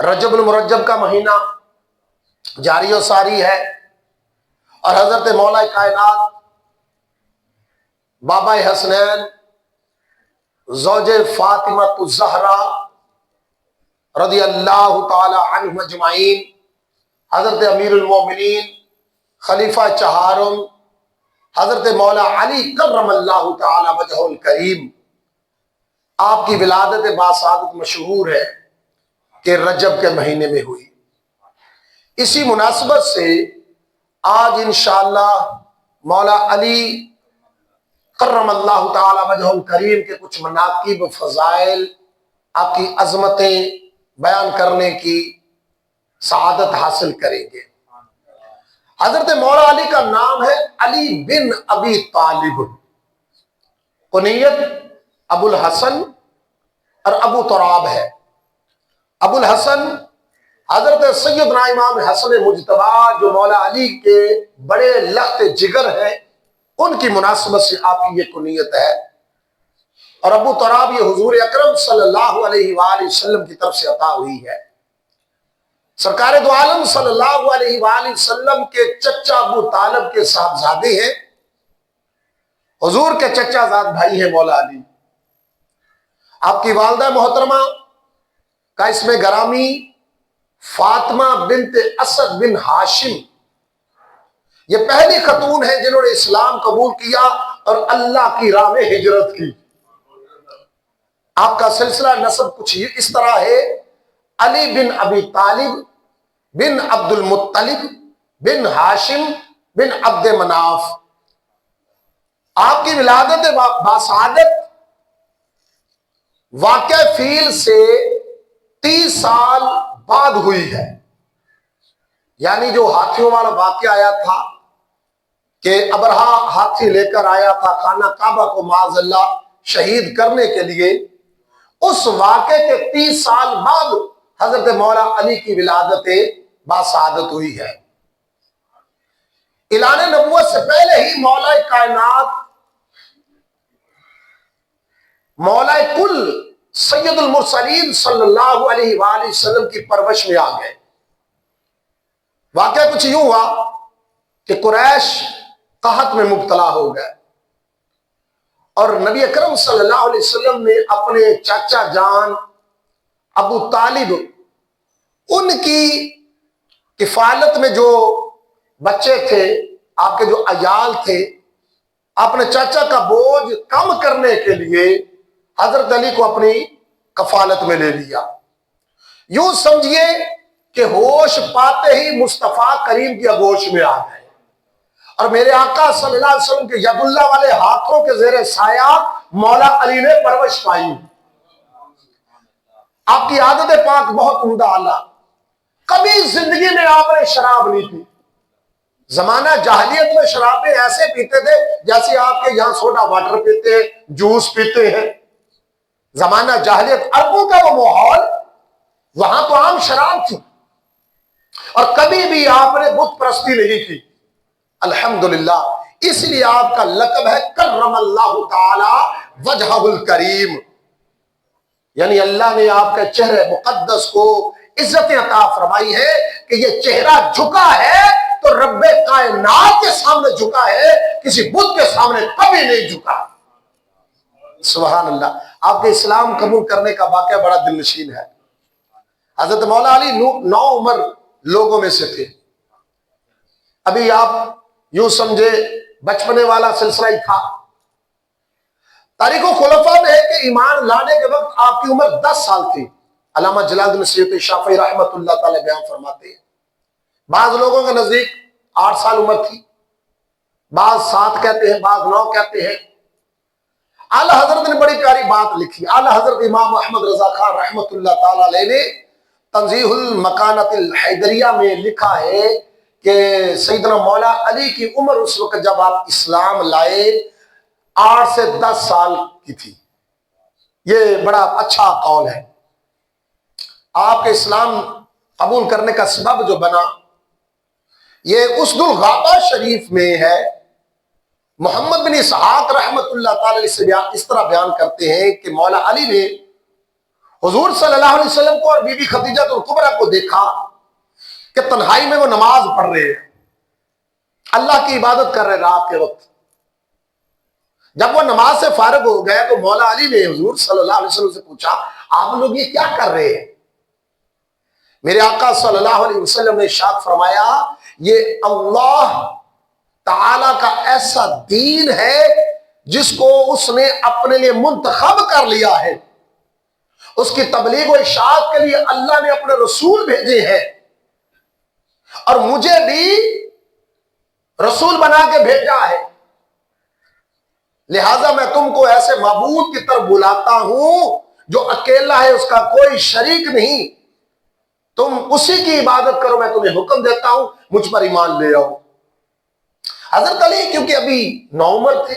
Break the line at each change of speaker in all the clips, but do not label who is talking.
رجب المرجب کا مہینہ جاری و ساری ہے، اور حضرت مولا کائنات بابا حسنین زوج فاطمہ الزہرا رضی اللہ تعالی عنہ اجمعین، حضرت امیر المومنین خلیفہ چہارم حضرت مولا علی کرم اللہ تعالی وجہ الکریم، آپ کی ولادت باسعادت مشہور ہے کہ رجب کے مہینے میں ہوئی۔ اسی مناسبت سے آج انشاءاللہ مولا علی کرم اللہ تعالی وجہ الکریم کے کچھ مناقب، فضائل، آپ کی عظمتیں بیان کرنے کی سعادت حاصل کریں گے۔ حضرت مولا علی کا نام ہے علی بن ابی طالب، کنیت ابو الحسن اور ابو تراب ہے۔ ابو الحسن حضرت سیدنا امام حسن مجتبی جو مولا علی کے بڑے لخت جگر ہیں، ان کی مناسبت سے آپ کی یہ کنیت ہے، اور ابو تراب یہ حضور اکرم صلی اللہ علیہ وآلہ وسلم کی طرف سے عطا ہوئی ہے۔ سرکار دو عالم صلی اللہ علیہ وآلہ وسلم کے چچا ابو طالب کے صاحبزادے ہیں، حضور کے چچا زاد بھائی ہیں مولا علی۔ آپ کی والدہ محترمہ کا اسم گرامی فاطمہ بنت اسد بن ہاشم، یہ پہلی خاتون ہے جنہوں نے اسلام قبول کیا اور اللہ کی راہ میں ہجرت کی۔ آپ کا سلسلہ نسب کچھ اس طرح ہے: علی بن ابی طالب بن عبد المطلب بن ہاشم بن عبد مناف۔ آپ کی ولادت باسعادت واقع فیل سے 30 سال بعد ہوئی ہے، یعنی جو ہاتھیوں والا واقعہ آیا تھا کہ ابرہا ہاتھی لے کر آیا تھا خانہ کعبہ کو معاذ اللہ شہید کرنے کے لیے، اس واقعے کے 30 سال بعد حضرت مولا علی کی ولادت باسعادت ہوئی ہے۔ اعلان نبوت سے پہلے ہی مولا کائنات، مولا کل سید المرسلین صلی اللہ علیہ وآلہ وسلم کی پرورش میں آ گئے۔ واقعہ کچھ یوں ہوا کہ قریش قحط میں مبتلا ہو گئے، اور نبی اکرم صلی اللہ علیہ وسلم نے اپنے چاچا جان ابو طالب، ان کی کفالت میں جو بچے تھے، آپ کے جو عیال تھے، اپنے چاچا کا بوجھ کم کرنے کے لیے حضرت علی کو اپنی کفالت میں لے لیا۔ یوں سمجھیے کہ ہوش پاتے ہی مصطفیٰ کریم کی آغوش میں آ گئے، اور میرے آقا صلی اللہ علیہ وسلم کے ید اللہ والے ہاتھوں کے زیر سایہ مولا علی نے پرورش پائی۔ آپ کی عادت پاک بہت عمدہ اعلیٰ، کبھی زندگی میں آپ نے شراب نہیں پی۔ زمانہ جاہلیت میں شرابیں ایسے پیتے تھے جیسے آپ کے یہاں سوڈا واٹر پیتے ہیں، جوس پیتے ہیں۔ زمانہ جاہلیت، عربوں کا وہ ماحول، وہاں تو عام شراب تھی، اور کبھی بھی آپ نے بت پرستی نہیں کی۔ الحمدللہ، اس لیے آپ کا لقب ہے کرم اللہ تعالی وجہ الکریم، یعنی اللہ نے آپ کے چہرے مقدس کو عزت عطا فرمائی ہے کہ یہ چہرہ جھکا ہے تو رب کائنات کے سامنے جھکا ہے، کسی بت کے سامنے کبھی نہیں جھکا۔ سبحان اللہ۔ آپ کے اسلام قبول کرنے کا واقعہ بڑا دل نشین ہے۔ حضرت مولا علی نو عمر لوگوں میں سے تھے، ابھی آپ یوں سمجھے بچپنے والا سلسلہ ہی تھا۔ تاریخ و خلفاء میں ہے کہ ایمان لانے کے وقت آپ کی عمر 10 سال تھی۔ علامہ جلال الدین سیوطی شافعی رحمۃ اللہ تعالی بیان فرماتے ہیں، بعض لوگوں کے نزدیک 8 سال عمر تھی، بعض 7 کہتے ہیں، بعض 9 کہتے ہیں۔ اعلی حضرت نے بڑی پیاری بات لکھی۔ اعلی حضرت امام احمد رضا خان رحمۃ اللہ تعالی علیہ نے تنزیہ المکانۃ الحیدریہ میں لکھا ہے کہ سیدنا مولا علی کی عمر اس وقت جب آپ اسلام لائے 8 سے 10 سال کی تھی۔ یہ بڑا اچھا قول ہے۔ آپ کے اسلام قبول کرنے کا سبب جو بنا، یہ اسد الغابہ شریف میں ہے۔ محمد بن اسحاق رحمت اللہ تعالی سے اس طرح بیان کرتے ہیں کہ مولا علی نے حضور صلی اللہ علیہ وسلم کو اور بی بی خدیجہ الکبریٰ کو دیکھا کہ تنہائی میں وہ نماز پڑھ رہے ہیں، اللہ کی عبادت کر رہے رات کے وقت۔ جب وہ نماز سے فارغ ہو گئے تو مولا علی نے حضور صلی اللہ علیہ وسلم سے پوچھا آپ لوگ یہ کیا کر رہے ہیں؟ میرے آقا صلی اللہ علیہ وسلم نے ارشاد فرمایا یہ اللہ تعالی کا ایسا دین ہے جس کو اس نے اپنے لیے منتخب کر لیا ہے، اس کی تبلیغ و اشاعت کے لیے اللہ نے اپنے رسول بھیجے ہیں، اور مجھے بھی رسول بنا کے بھیجا ہے، لہذا میں تم کو ایسے معبود کی طرف بلاتا ہوں جو اکیلا ہے، اس کا کوئی شریک نہیں، تم اسی کی عبادت کرو، میں تمہیں حکم دیتا ہوں مجھ پر ایمان لے آؤ۔ حضرت علی کیونکہ ابھی نوعمر تھے،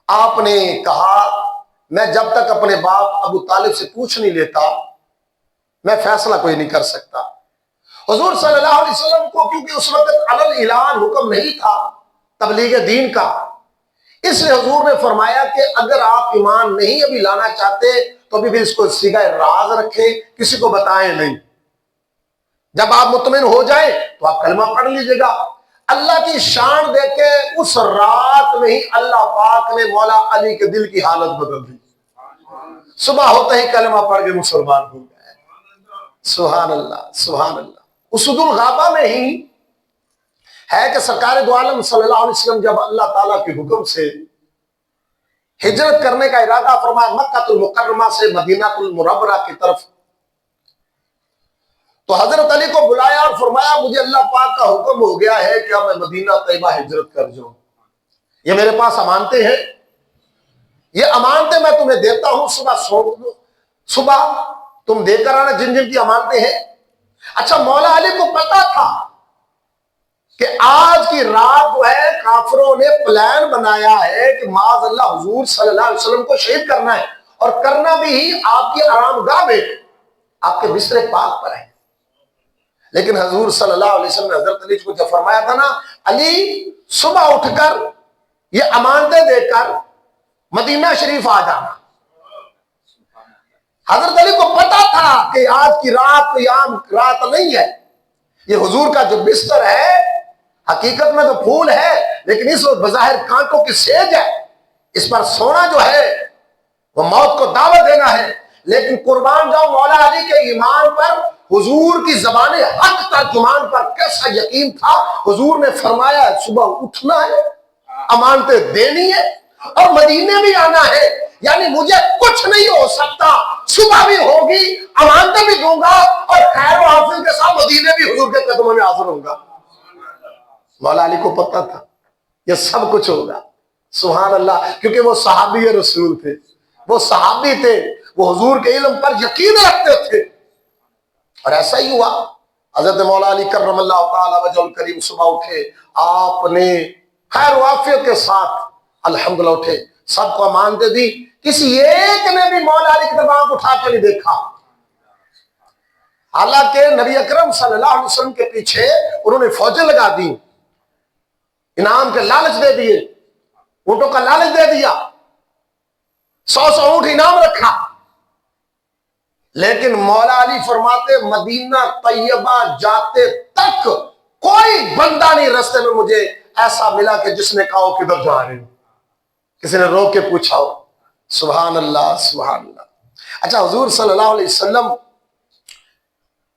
آپ نے کہا میں جب تک اپنے باپ ابو طالب سے پوچھ نہیں لیتا میں فیصلہ کوئی نہیں کر سکتا۔ حضور صلی اللہ علیہ وسلم کو کیونکہ اس وقت علی الاعلان حکم نہیں تھا تبلیغ دین کا، اس لیے حضور نے فرمایا کہ اگر آپ ایمان نہیں ابھی لانا چاہتے تو ابھی بھی اس کو صیغہ راز رکھیں، کسی کو بتائیں نہیں، جب آپ مطمئن ہو جائیں تو آپ کلمہ پڑھ لیجئے گا۔ اللہ کی شان دے کے اس رات میں ہی اللہ پاک نے مولا علی کے دل کی حالت بدل دی، صبح ہوتے ہی کلمہ پڑھ کے مسلمان ہو گئے۔ سبحان اللہ سبحان اللہ۔ اسد الغابہ میں ہی ہے کہ سرکار دو عالم صلی اللہ علیہ وسلم جب اللہ تعالیٰ کے حکم سے ہجرت کرنے کا ارادہ فرمایا مکہ المکرمہ سے مدینہ المنورہ کی طرف، تو حضرت علی کو بلایا اور فرمایا مجھے اللہ پاک کا حکم ہو گیا ہے کہ اب میں مدینہ طیبہ ہجرت کر جاؤں، یہ میرے پاس امانتیں ہیں، یہ امانتیں میں تمہیں دیتا ہوں، صبح تم دے کر آنا جن جن کی امانتیں ہیں۔ اچھا مولا علی کو پتا تھا کہ آج کی رات جو ہے کافروں نے پلان بنایا ہے کہ معاذ اللہ حضور صلی اللہ علیہ وسلم کو شہید کرنا ہے، اور کرنا بھی آپ کی آرام گاہ میں، آپ کے بستر پاک پر ہے۔ لیکن حضور صلی اللہ علیہ وسلم نے حضرت علی کو جب فرمایا تھا نا علی صبح اٹھ کر یہ امانتیں دے کر مدینہ شریف آ جانا، حضرت علی کو پتا تھا کہ آج کی رات کوئی عام رات نہیں ہے، یہ حضور کا جو بستر ہے حقیقت میں تو پھول ہے لیکن اس وقت بظاہر کانٹوں کی سیج ہے، اس پر سونا جو ہے وہ موت کو دعوت دینا ہے، لیکن قربان جاؤ مولا علی کے ایمان پر، حضور کی زبان حق ترجمان پر کیسا یقین تھا۔ حضور نے فرمایا صبح اٹھنا ہے، امانتیں دینی ہے اور مدینے بھی آنا ہے، یعنی مجھے کچھ نہیں ہو سکتا، صبح بھی ہوگی، امانتیں بھی دوں گا اور خیر و حافظ کے ساتھ مدینے بھی حضور کے قدموں میں حاضر ہوں گا۔ مولا علی کو پتا تھا یہ سب کچھ ہوگا، سبحان اللہ، کیونکہ وہ صحابی رسول تھے، وہ صحابی تھے، وہ حضور کے علم پر یقین رکھتے تھے، اور ایسا ہی ہوا۔ حضرت مولا علی کرم اللہ تعالی وجہ الکریم صبح اٹھے، آپ نے خیر و عافیت کے ساتھ الحمدللہ اٹھے، سب کو امانتیں دی، کسی ایک نے بھی مولا علی کی طرف آنکھ اٹھا کے نہیں دیکھا، حالانکہ نبی اکرم صلی اللہ علیہ وسلم کے پیچھے انہوں نے فوجیں لگا دی، انعام کے لالچ دے دیے، اونٹوں کا لالچ دے دیا، 100 اونٹ انعام رکھا، لیکن مولا علی فرماتے مدینہ طیبہ جاتے تک کوئی بندہ نہیں رستے میں مجھے ایسا ملا کہ جس نے کہا کدھر جا رہے ہو، کسی نے روک کے پوچھا ہو۔ سبحان اللہ سبحان اللہ۔ اچھا حضور صلی اللہ علیہ وسلم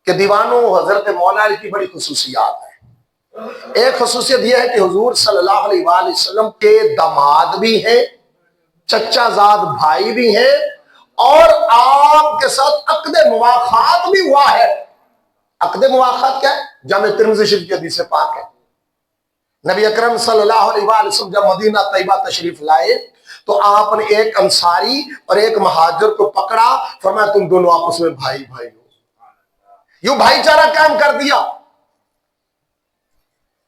کے دیوانوں حضرت مولا علی کی بڑی خصوصیات ہیں۔ ایک خصوصیت یہ ہے کہ حضور صلی اللہ علیہ وآلہ وسلم کے داماد بھی ہیں، چچا زاد بھائی بھی ہیں، اور آپ کے ساتھ عقد مواخات بھی ہوا ہے۔ عقد مواخات کیا ہے؟ جامع ترمذی شریف کی حدیث پاک ہے۔ نبی اکرم صلی اللہ علیہ وآلہ وسلم جب مدینہ طیبہ تشریف لائے تو آپ نے ایک انصاری اور ایک مہاجر کو پکڑا، فرمایا تم دونوں آپس میں بھائی بھائی ہو، یوں بھائی چارہ قائم کر دیا۔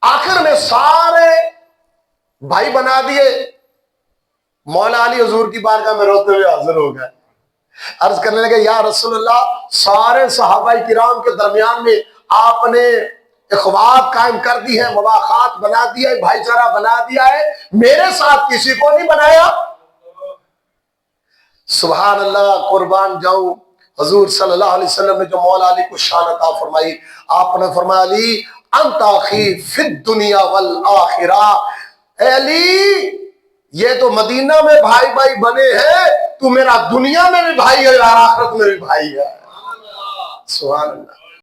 آخر میں سارے بھائی بنا دیے۔ مولا علی حضور کی بارگاہ میں روتے ہوئے حاضر ہو گئے، عرض کرنے لگے یا رسول اللہ، سارے صحابہ کرام کے درمیان میں آپ نے اخوات قائم کر دی ہے، مواخات بنا دیا ہے، بھائی چارہ بنا دیا ہے، میرے ساتھ کسی کو نہیں بنایا۔ سبحان اللہ، قربان جاؤں، حضور صلی اللہ علیہ وسلم نے جو مولا علی کو شان عطا فرمائی، آپ نے فرمایا علی انت اخی فی الدنیا والآخرہ، اے علی یہ تو مدینہ میں بھائی بھائی بنے ہیں، تو میرا دنیا میں بھی بھائی ہے اور آخرت میں بھی بھائی ہے۔ سبحان اللہ۔